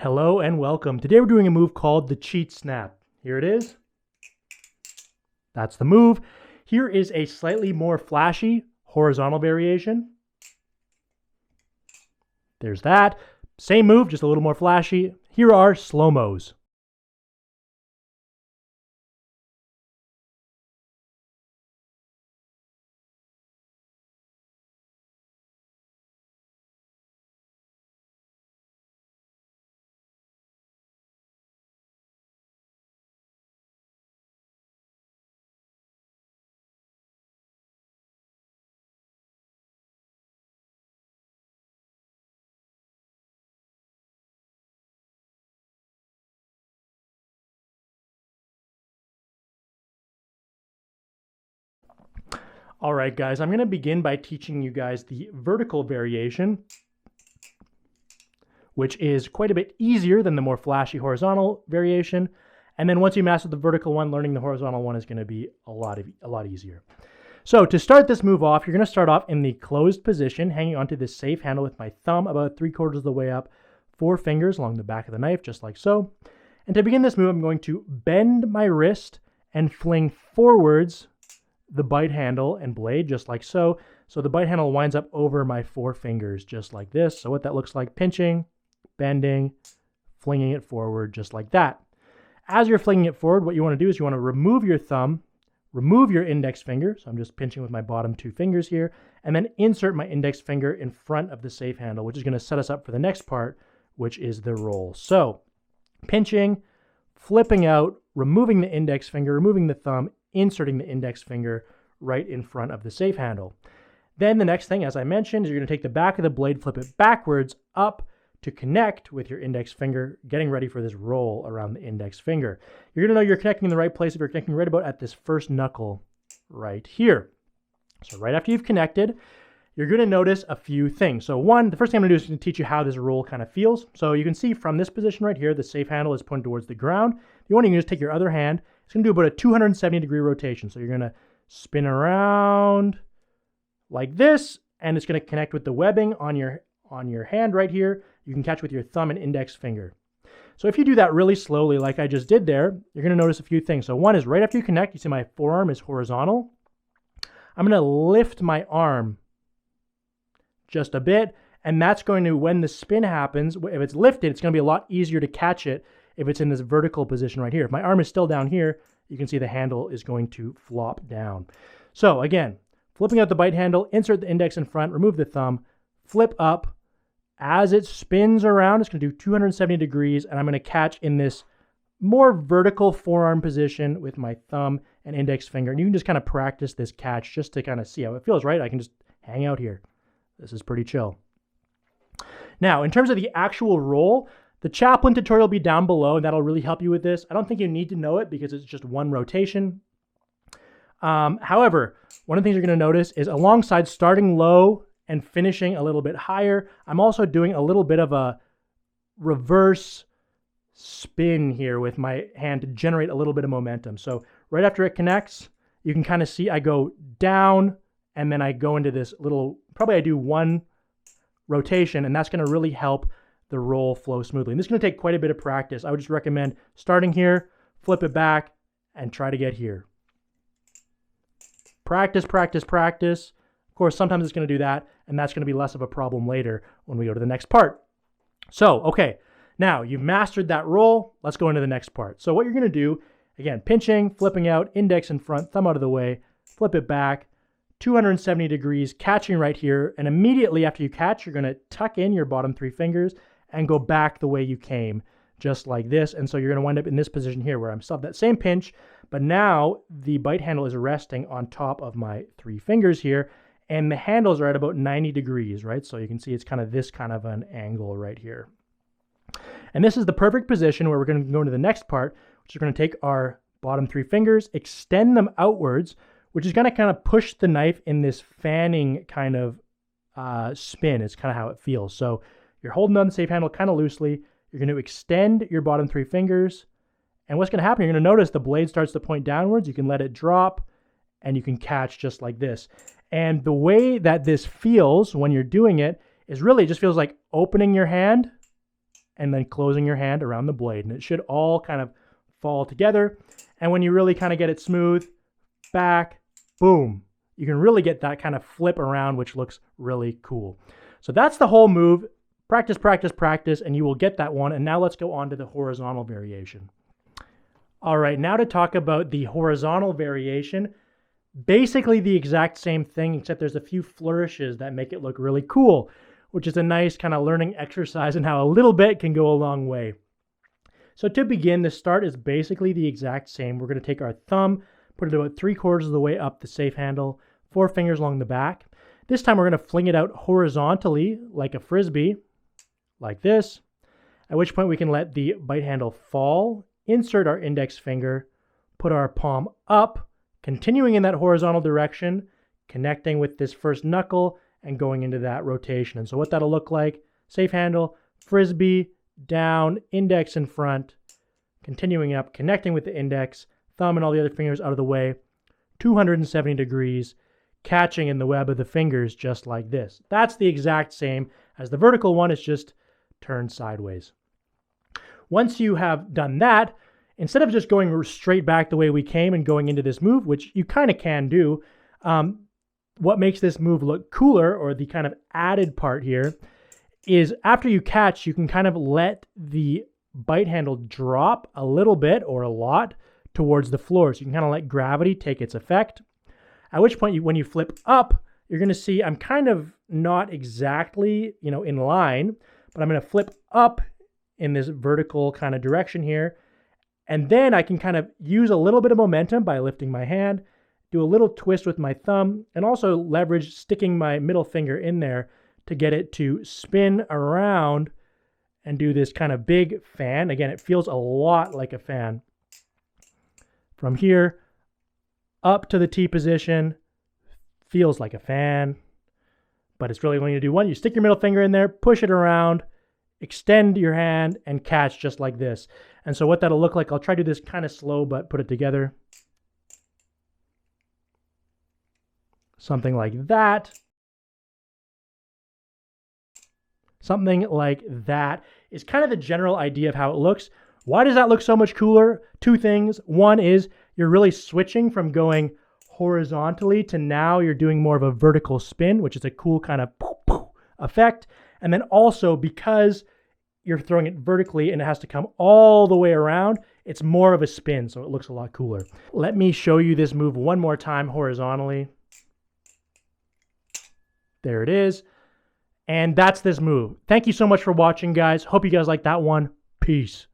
Hello and welcome. Today we're doing a move called the cheat snap. Here it is. That's the move. Here is a slightly more flashy horizontal variation. There's that. Same move, just a little more flashy. Here are slow-mos. All right, guys, I'm going to begin by teaching you guys the vertical variation, which is quite a bit easier than the more flashy horizontal variation. And then once you master the vertical one, learning the horizontal one is going to be a lot easier. So to start this move off, you're going to start off in the closed position, hanging onto this safe handle with my thumb about 3/4 of the way up, 4 fingers along the back of the knife, just like so. And to begin this move, I'm going to bend my wrist and fling forwards the bite handle and blade, just like so. So the bite handle winds up over my 4 fingers, just like this. So what that looks like: pinching, bending, flinging it forward, just like that. As you're flinging it forward, what you want to do is you want to remove your thumb, remove your index finger. So I'm just pinching with my bottom 2 fingers here, and then insert my index finger in front of the safe handle, which is going to set us up for the next part, which is the roll. So pinching, flipping out, removing the index finger, removing the thumb, inserting the index finger right in front of the safe handle. Then the next thing, as I mentioned, is you're going to take the back of the blade, flip it backwards up to connect with your index finger, getting ready for this roll around the index finger. You're going to know you're connecting in the right place if you're connecting right about at this first knuckle right here. So right after you've connected, you're going to notice a few things. So one, the first thing I'm going to do is to teach you how this roll kind of feels. So you can see from this position right here, the safe handle is pointed towards the ground. You want to just take your other hand. It's going to do about a 270-degree rotation. So you're going to spin around like this, and it's going to connect with the webbing on your hand right here. You can catch with your thumb and index finger. So if you do that really slowly, like I just did there, you're going to notice a few things. So one is right after you connect, you see my forearm is horizontal. I'm going to lift my arm just a bit, and that's going to, when the spin happens, if it's lifted, it's going to be a lot easier to catch it if it's in this vertical position right here. If my arm is still down here, you can see the handle is going to flop down. So again, flipping out the bite handle, insert the index in front, remove the thumb, flip up. As it spins around, it's going to do 270 degrees, and I'm going to catch in this more vertical forearm position with my thumb and index finger. And you can just kind of practice this catch just to kind of see how it feels, right? I can just hang out here. This is pretty chill. Now, in terms of the actual roll, the Chaplin tutorial will be down below, and that'll really help you with this. I don't think you need to know it because it's just one rotation. However, one of the things you're going to notice is alongside starting low and finishing a little bit higher, I'm also doing a little bit of a reverse spin here with my hand to generate a little bit of momentum. So right after it connects, you can kind of see I go down, and then I go into this little, probably I do one rotation, and that's going to really help the roll flow smoothly. And this is going to take quite a bit of practice. I would just recommend starting here, flip it back, and try to get here. Practice, practice, practice. Of course, sometimes it's going to do that, and that's going to be less of a problem later when we go to the next part. So, okay, now you've mastered that roll. Let's go into the next part. So what you're going to do, again, pinching, flipping out, index in front, thumb out of the way, flip it back, 270 degrees, catching right here, and immediately after you catch, you're going to tuck in your bottom 3 fingers and go back the way you came, just like this. And so you're going to wind up in this position here where I'm still that same pinch, but now the bite handle is resting on top of my 3 fingers here, and the handles are at about 90 degrees, right? So you can see it's kind of this kind of an angle right here. And this is the perfect position where we're going to go into the next part, which is going to take our bottom 3 fingers, extend them outwards, which is going to kind of push the knife in this fanning kind of spin. It's kind of how it feels. So you're holding on the safe handle kind of loosely. You're going to extend your bottom 3 fingers. And what's going to happen, you're going to notice the blade starts to point downwards. You can let it drop, and you can catch just like this. And the way that this feels when you're doing it is really, it just feels like opening your hand and then closing your hand around the blade. And it should all kind of fall together. And when you really kind of get it smooth, back, boom, you can really get that kind of flip around, which looks really cool. So that's the whole move. Practice, practice, practice, and you will get that one. And now let's go on to the horizontal variation. All right, now to talk about the horizontal variation. Basically the exact same thing, except there's a few flourishes that make it look really cool, which is a nice kind of learning exercise in how a little bit can go a long way. So to begin, the start is basically the exact same. We're going to take our thumb, put it about 3/4 of the way up the safe handle, 4 fingers along the back. This time we're going to fling it out horizontally like a frisbee, like this, at which point we can let the bite handle fall, insert our index finger, put our palm up, continuing in that horizontal direction, connecting with this first knuckle and going into that rotation. And so what that'll look like, safe handle, frisbee, down, index in front, continuing up, connecting with the index, thumb and all the other fingers out of the way, 270 degrees, catching in the web of the fingers just like this. That's the exact same as the vertical one, it's just turned sideways. Once you have done that, instead of just going straight back the way we came and going into this move, which you kind of can do, what makes this move look cooler, or the kind of added part here, is after you catch, you can kind of let the bite handle drop a little bit or a lot towards the floor. So you can kind of let gravity take its effect. At which point, when you flip up, you're going to see I'm kind of not exactly, in line, but I'm going to flip up in this vertical kind of direction here. And then I can kind of use a little bit of momentum by lifting my hand, do a little twist with my thumb, and also leverage sticking my middle finger in there to get it to spin around and do this kind of big fan. Again, it feels a lot like a fan. From here up to the T position, feels like a fan, but it's really only going to do one. You stick your middle finger in there, push it around, extend your hand, and catch just like this. And so what that'll look like, I'll try to do this kind of slow, but put it together. Something like that. Something like that is kind of the general idea of how it looks. Why does that look so much cooler? Two things. One is you're really switching from going horizontally to now you're doing more of a vertical spin, which is a cool kind of poof, poof effect. And then also because you're throwing it vertically and it has to come all the way around, it's more of a spin, so it looks a lot cooler. Let me show you this move one more time horizontally. There it is. And that's this move. Thank you so much for watching, guys. Hope you guys like that one. Peace.